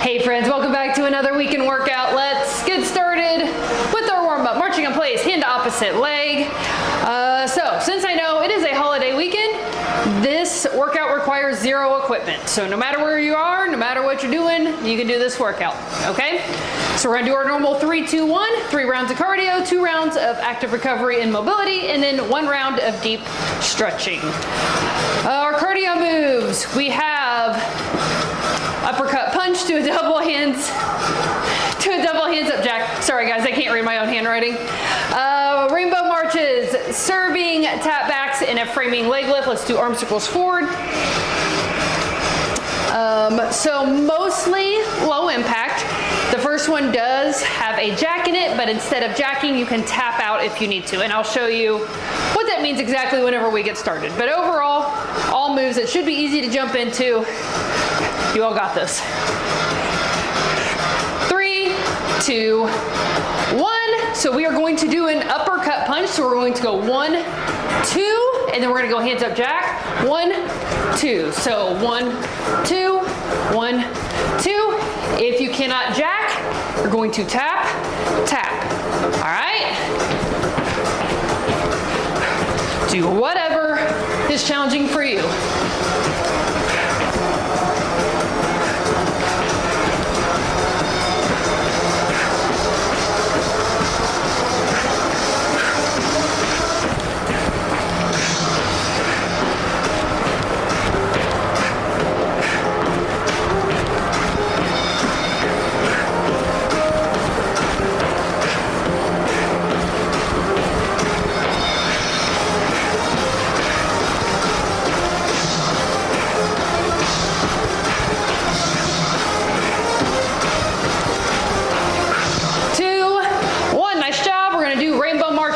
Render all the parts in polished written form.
Hey friends, welcome back to another weekend workout. Let's get started with our warm-up. Marching in place, hand to opposite leg. So since I know it is a holiday weekend, this workout requires zero equipment. So no matter where you are, no matter what you're doing, you can do this workout, okay? So we're gonna do our normal 3-2-1, 3 rounds of cardio, 2 rounds of active recovery and mobility, and then 1 round of deep stretching. Our cardio moves, we have uppercut punch to a double hands up jack. Sorry guys, I can't read my own handwriting. Rainbow marches, serving tap backs and a framing leg lift. Let's do arm circles forward. So mostly low impact. The first one does have a jack in it, but instead of jacking, you can tap out if you need to. And I'll show you what that means exactly whenever we get started. But overall, all moves that should be easy to jump into. You all got this. 3, 2, 1. So we are going to do an uppercut punch. So we're going to go 1, 2, and then we're going to go hands up jack. 1, 2. So 1, 2, 1, 2. If you cannot jack, you're going to tap, tap. All right? Do whatever is challenging for you.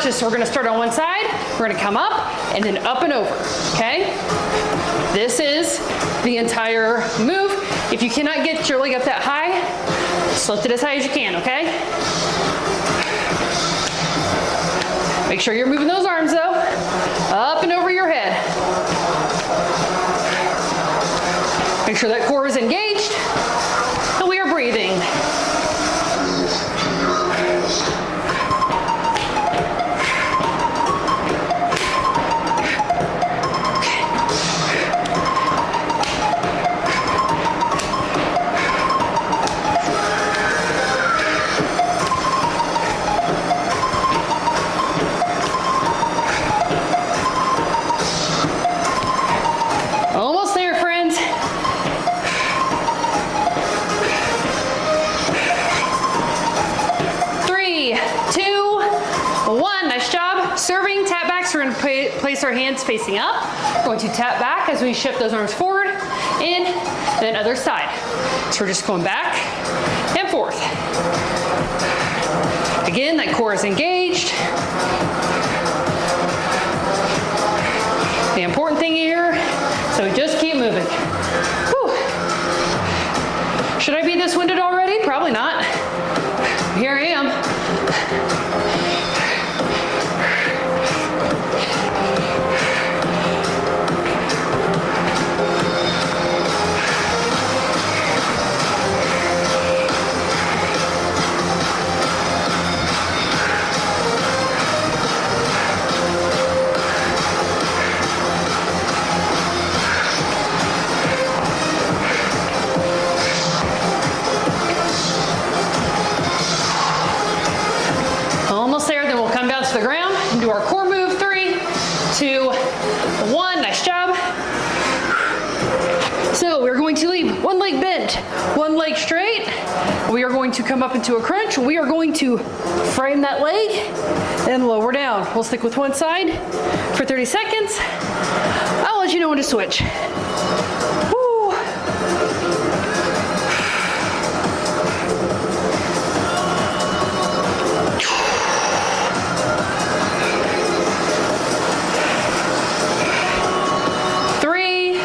So we're gonna start on one side, we're gonna come up, and then up and over, okay? This is the entire move. If you cannot get your leg up that high, just lift it as high as you can, okay? Make sure you're moving those arms though, up and over your head. Make sure that core is engaged, and we are breathing. Almost there, friends. 3, 2, 1. Nice job. Serving tap backs. We're going to place our hands facing up. We're going to tap back as we shift those arms forward, in, then other side. So we're just going back and forth. Again, that core is engaged. The important thing here, so we just keep moving. Whew. Should I be this winded already? Probably not. Here I am. Almost there, then we'll come down to the ground and do our core move. 3, 2, 1. Nice job. So we're going to leave one leg bent, one leg straight. We are going to come up into a crunch. We are going to frame that leg and lower down. We'll stick with one side for 30 seconds. I'll let you know when to switch. Woo. 3,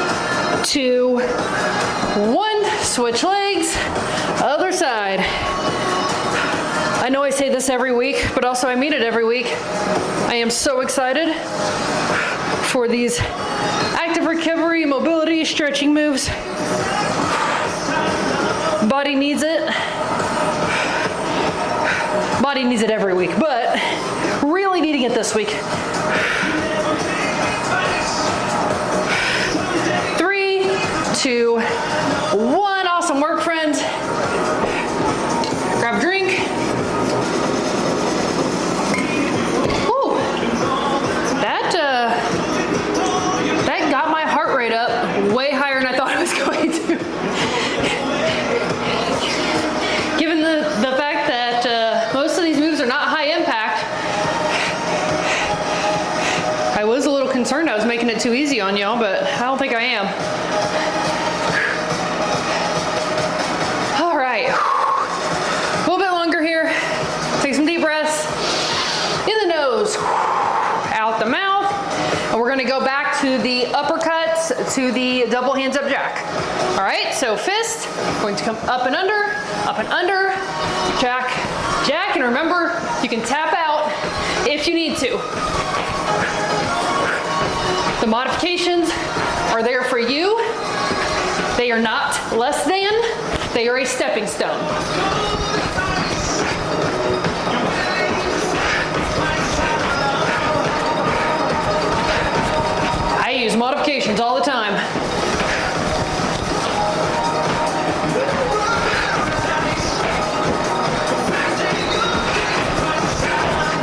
2, 1. Switch legs, other side. I know I say this every week, but also I mean it every week. I am so excited for these active recovery, mobility, stretching moves. body needs it. Body needs it every week, but really needing it this week. 3, 2, 1. Awesome work, friends. Grab a drink. Ooh, that got my heart rate up way higher than I thought it was going to. Given the fact that most of these moves are not high impact, I was a little concerned I was making it too easy on y'all, but I don't think I am. All right, a little bit longer here. Take some deep breaths. In the nose, out the mouth, and we're gonna go back to the uppercuts to the double hands up jack. All right, so fist, going to come up and under, jack, jack, and remember, you can tap out if you need to. The modifications are there for you. They are not less than, they are a stepping stone. I use modifications all the time.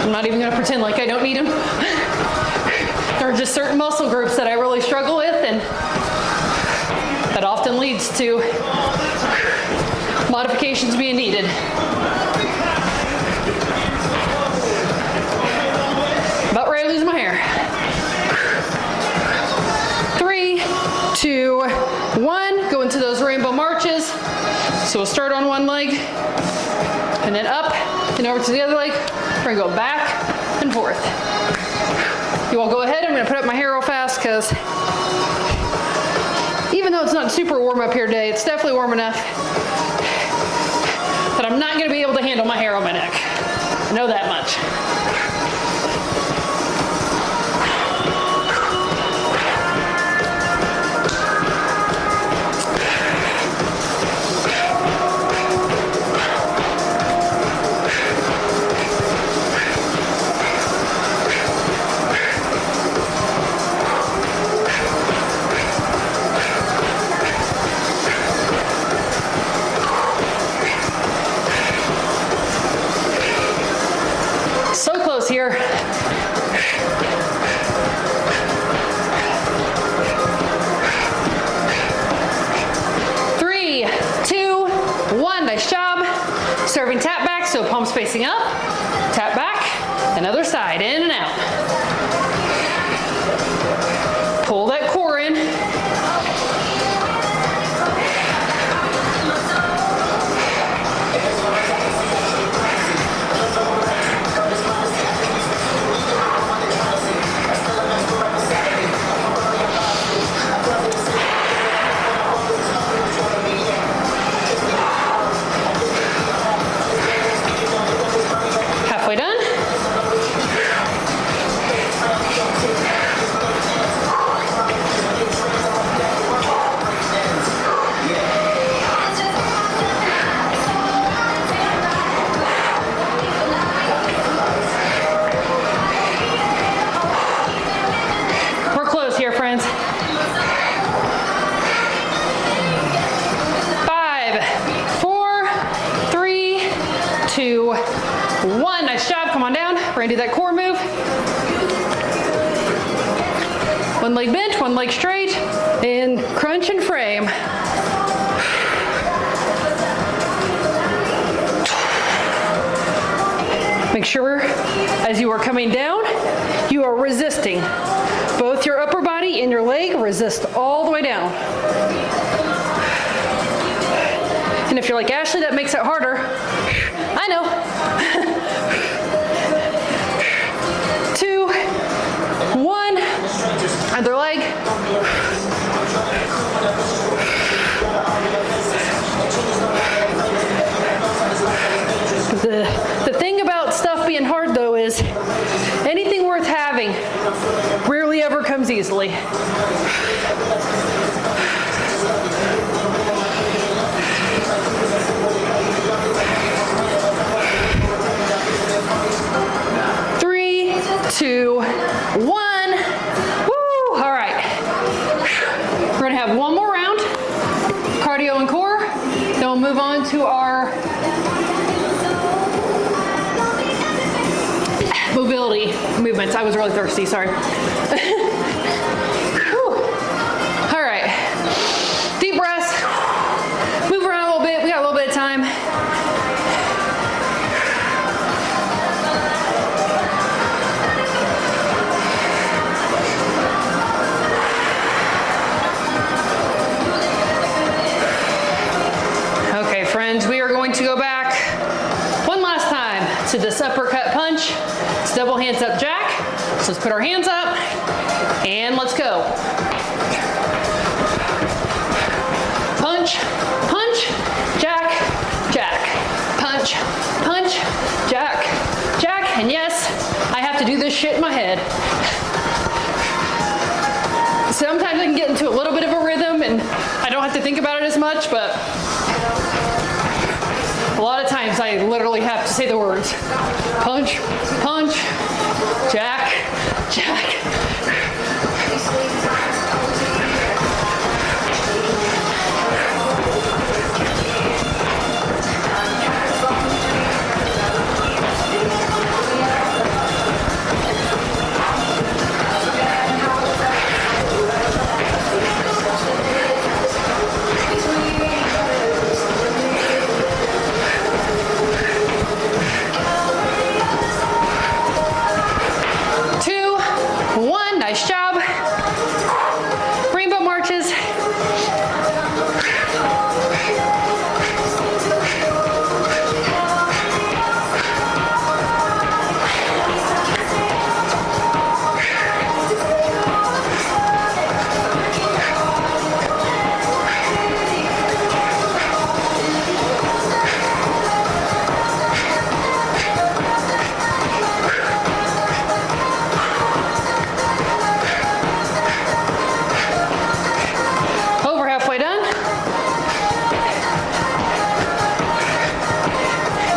I'm not even gonna pretend like I don't need them. There are just certain muscle groups that I really struggle with, and that often leads to modifications being needed. About ready to lose my hair. 3, 2, 1. Go into those rainbow marches. So we'll start on one leg, and then up, and over to the other leg. We're gonna go back and forth. You all go ahead. I'm gonna put up my hair real fast because even though it's not super warm up here today, it's definitely warm enough that I'm not gonna be able to handle my hair on my neck. I know that much. Here. 3, 2, 1. Nice job. Serving tap back, so palms facing up. Tap back. Another side, in and out. Pull that core in. Halfway done. We're close here, friends. 5, 4, 3, 2, 1. Nice job. Come on down. We're gonna do that core move. One leg bent, one leg straight, and crunch and frame. Make sure as you are coming down, you are resisting. Both your upper body and your leg resist all the way down. And if you're like, Ashley, that makes it harder. I know. 2, 1, other leg. The thing about stuff being hard though is anything worth having rarely ever comes easily. we'll move on to our mobility movements. I was really thirsty, sorry. All right, deep breaths, move around a little bit. We got a little bit of time. Okay, friends, we are going to go back one last time to this uppercut punch. It's double hands up jack. So let's put our hands up and let's go. Punch, punch, jack, jack. Punch, punch, jack, jack. And yes, I have to do this shit in my head. Sometimes I can get into a little bit of a rhythm and I don't have to think about it as much, but a lot of times I literally have to say the words. Punch, punch, jack, jack. Nice job. Rainbow marches.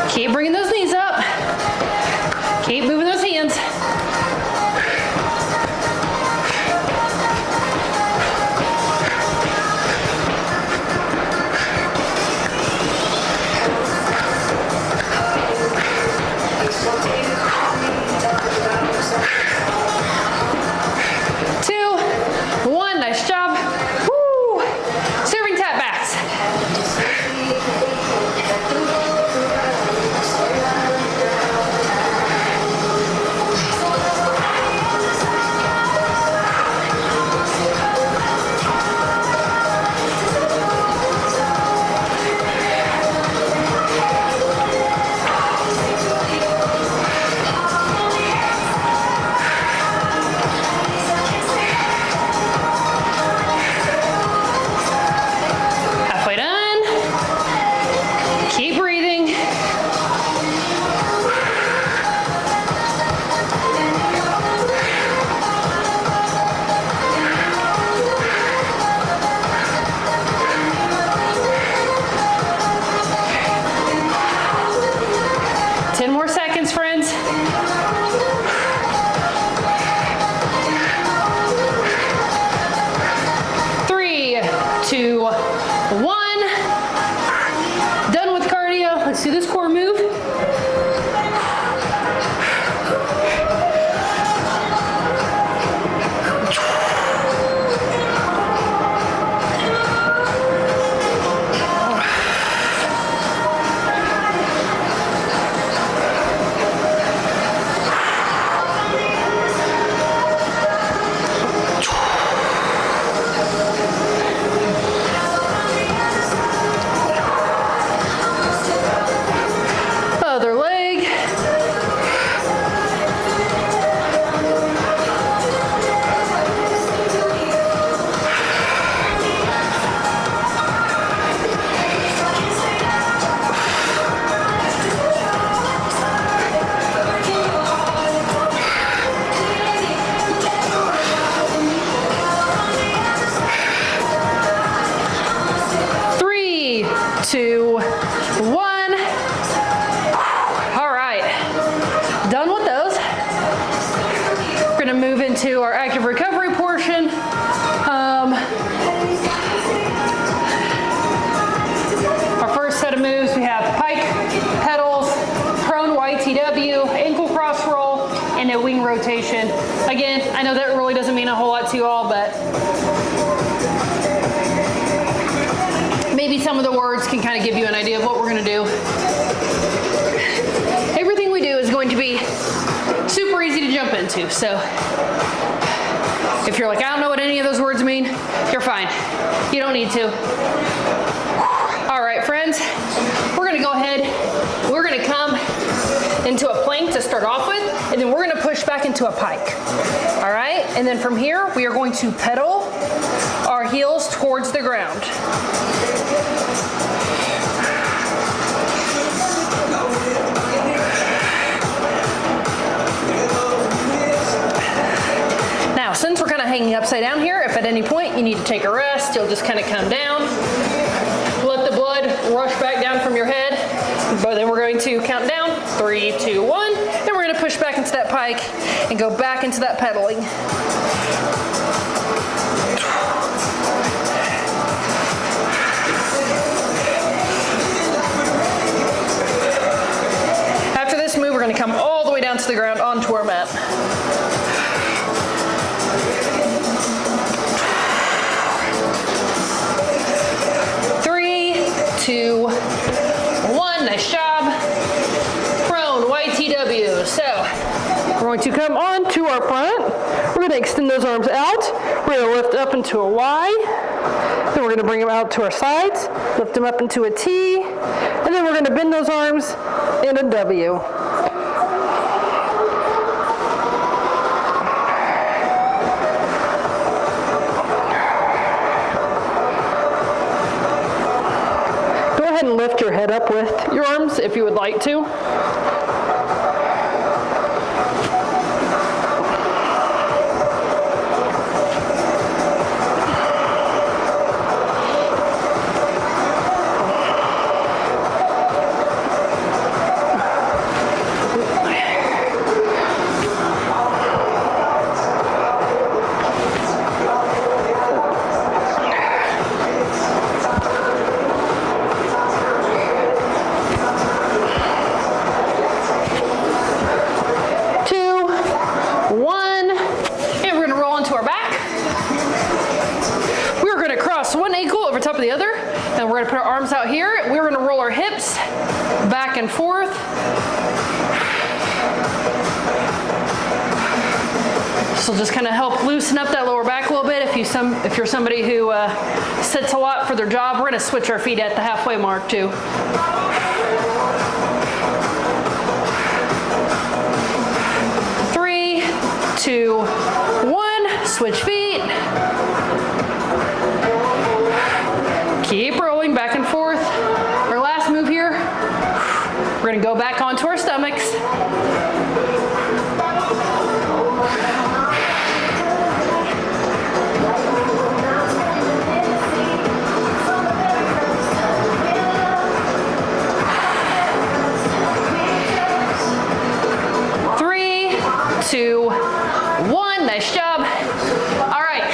Keep bringing those knees up. Keep moving those hands. Two, one, nice job. Woo! Serving tap backs. Two, one. Done with cardio. Let's do this core move. Other leg. Three, two, one. All right, done with those. We're gonna move into our active recovery portion. Our first give you an idea of what we're gonna do. Everything we do is going to be super easy to jump into, so if you're like, I don't know what any of those words mean, you're fine. You don't need to. All right, friends, we're gonna go ahead, we're gonna come into a plank to start off with, and then we're gonna push back into a pike. All right, and then from here, we are going to pedal our heels towards the ground. Now, since we're kind of hanging upside down here, if at any point you need to take a rest, you'll just kind of come down, let the blood rush back down from your head, but then we're going to count down, 3, 2, 1, then we're going to push back into that pike and go back into that pedaling. After this move, we're going to come all the way down to the ground onto our mat. 3, 2, 1, nice job. Prone, YTW. So, we're going to come on to our front. We're going to extend those arms out. We're going to lift up into a Y. Then we're going to bring them out to our sides, lift them up into a T, and then we're going to bend those arms in a W. And lift your head up with your arms if you would like to. Top of the other, and we're going to put our arms out here. We're going to roll our hips back and forth. This will just kind of help loosen up that lower back a little bit. If you're somebody who sits a lot for their job, we're going to switch our feet at the halfway mark too. 3, 2, 1, switch feet. Keep rolling back and forth. Our last move here, we're gonna go back onto our stomachs. Three, 2, 1, nice job. All right,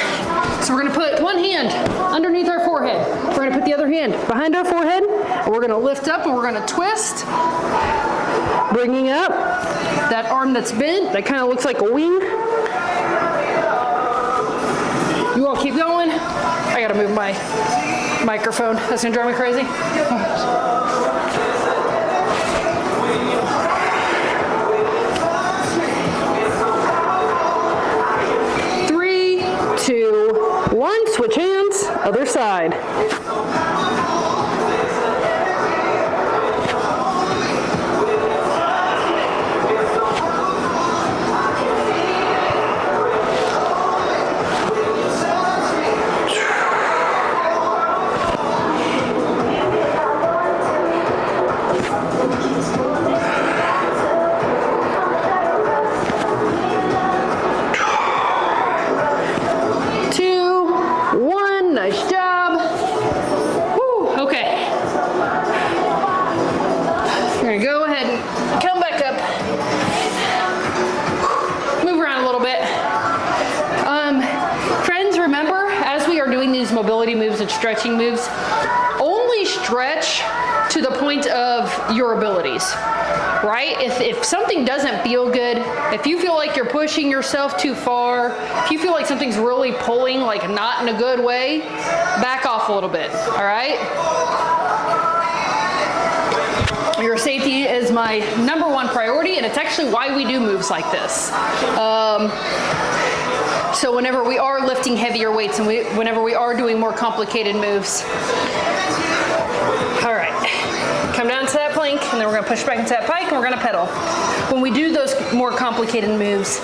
so we're gonna put one hand underneath our forehead. We're gonna put the other hand behind our forehead, and we're gonna lift up and we're gonna twist, bringing up that arm that's bent, that kind of looks like a wing. You all keep going. I gotta move my microphone. That's gonna drive me crazy. 3, 2, 1, switch hands, other side. Mobility moves and stretching moves, only stretch to the point of your abilities, right? If something doesn't feel good, if you feel like you're pushing yourself too far, if you feel like something's really pulling, like not in a good way, back off a little bit, all right? Your safety is my #1 priority, and it's actually why we do moves like this. So whenever we are lifting heavier weights and whenever we are doing more complicated moves. All right, come down to that plank, and then we're gonna push back into that pike, and we're gonna pedal. When we do those more complicated moves,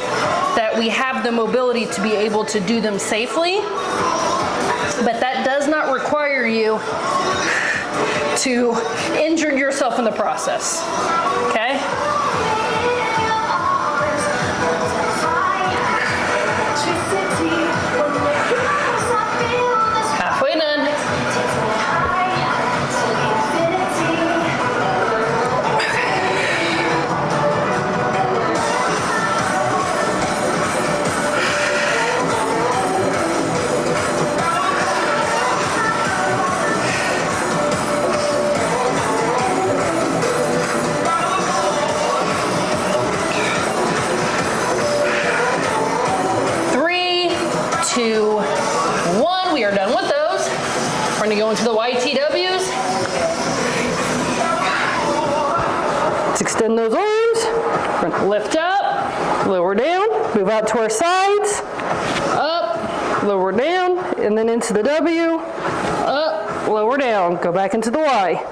that we have the mobility to be able to do them safely, but that does not require you to injure yourself in the process, okay? Halfway done. We are done with those. We're going to go into the YTWs. Let's extend those arms. We're going to lift up, lower down, move out to our sides, up, lower down, and then into the W, up, lower down. Go back into the Y.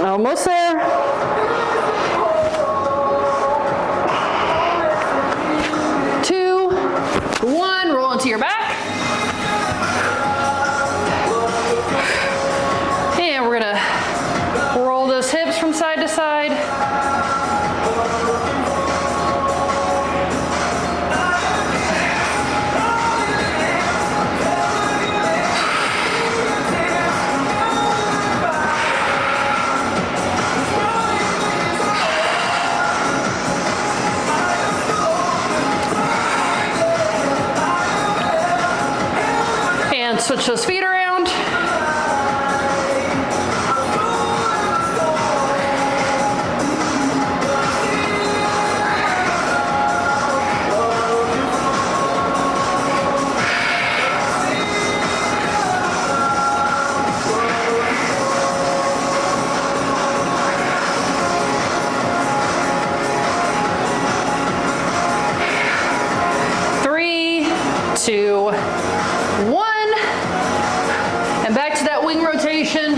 Almost there. Two, one, roll into your back. And we're gonna roll those hips from side to side. Switch those feet around. Three, two, one. And back to that wing rotation.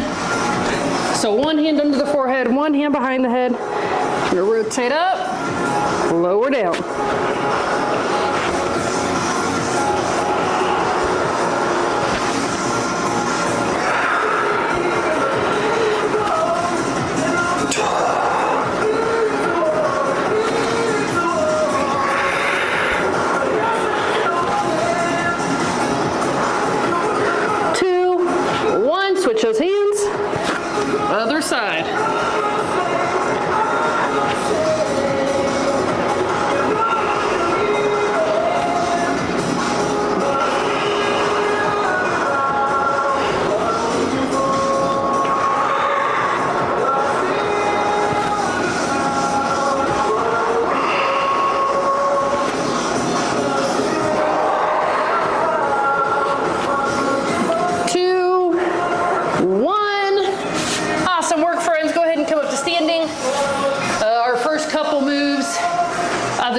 So one hand under the forehead, one hand behind the head. You're gonna rotate up, lower down. Switch those hands, other side.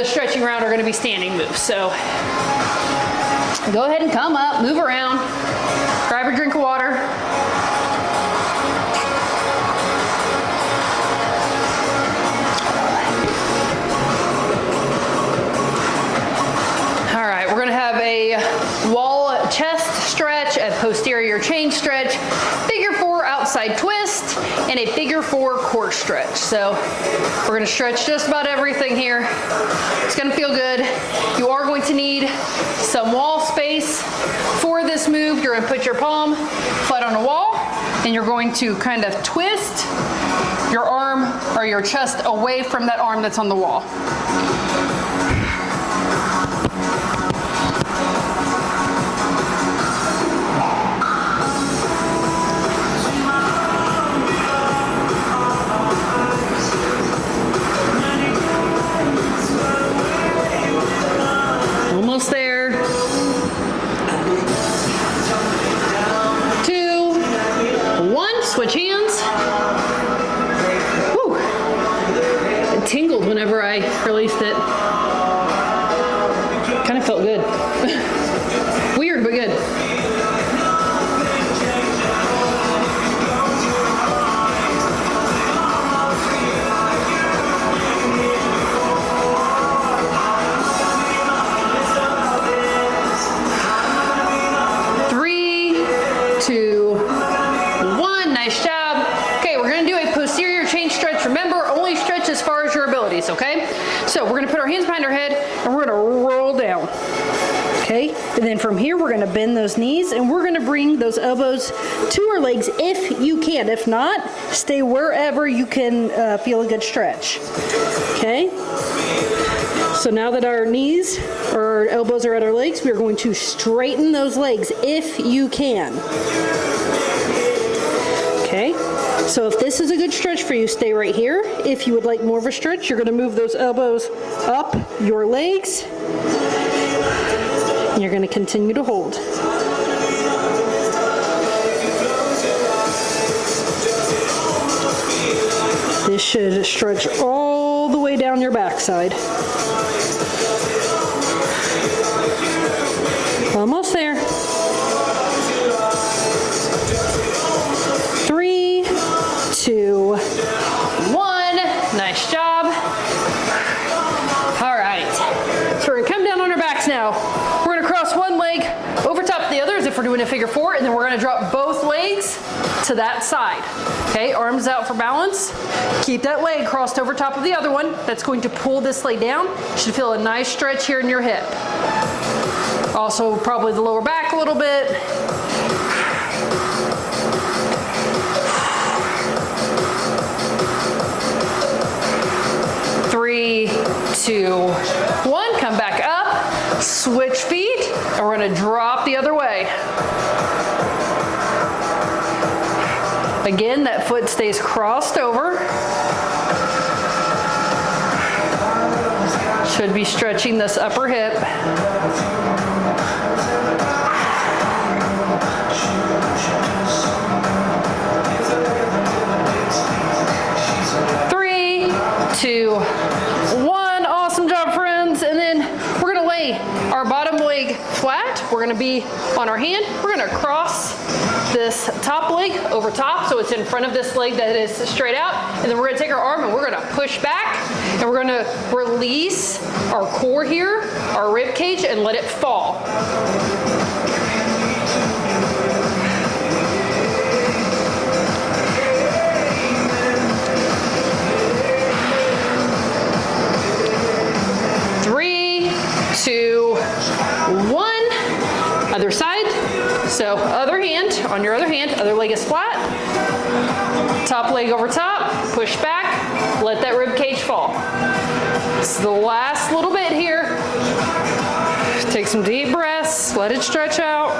Stretching round are going to be standing moves. So go ahead and come up, move around, grab a drink of water. All right, we're going to have a wall chest stretch, a posterior chain stretch, figure 4 outside twist, in a figure 4 core stretch. So we're gonna stretch just about everything here. It's gonna feel good. You are going to need some wall space for this move. You're gonna put your palm flat on a wall and you're going to kind of twist your arm or your chest away from that arm that's on the wall. Almost there. 2, 1, switch hands. Whew. It tingled whenever I released it. Kind of felt good. Weird, but good. Okay? So we're gonna put our hands behind our head and we're gonna roll down. Okay? And then from here, we're gonna bend those knees and we're gonna bring those elbows to our legs if you can. If not, stay wherever you can feel a good stretch. Okay? So now that our knees or our elbows are at our legs, we're going to straighten those legs if you can. Okay? So if this is a good stretch for you, stay right here. If you would like more of a stretch, you're going to move those elbows up your legs. And you're going to continue to hold. This should stretch all the way down your backside. Almost there. 3, 2, 1. Nice job. All right. So we're gonna come down on our backs now. We're gonna cross one leg over top of the other as if we're doing a figure 4, and then we're gonna drop both legs to that side. Okay, arms out for balance. Keep that leg crossed over top of the other one. That's going to pull this leg down. You should feel a nice stretch here in your hip. Also probably the lower back a little bit. Three, 2, 1, come back up, switch feet, and we're gonna drop the other way. Again, that foot stays crossed over. Should be stretching this upper hip. Three, 2, 1. Awesome job, friends. And then we're gonna lay our bottom leg flat. We're gonna be on our hand. We're gonna cross this top leg over top so it's in front of this leg that is straight out. And then we're gonna take our arm and we're gonna push back and we're gonna release our core here, our rib cage, and let it fall. Three, 2, 1. Other side. So other hand, on your other hand, other leg is flat. Top leg over top, push back, let that rib cage fall. This is the last little bit here. Take some deep breaths, let it stretch out.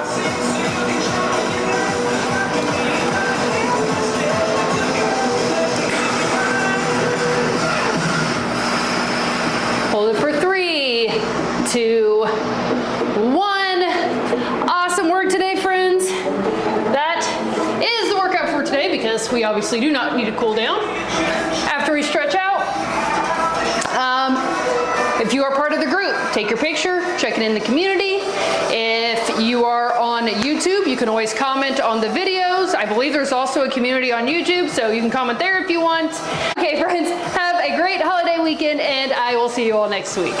Hold it for 3, 2, 1. Awesome work today, friends. That is the workout for today because we obviously do not need to cool down after we stretch out. If you are part of the group, take your picture, check it in the community. If you are on YouTube, you can always comment on the videos. I believe there's also a community on YouTube, so you can comment there if you want. Okay, friends, have a great holiday weekend, and I will see you all next week.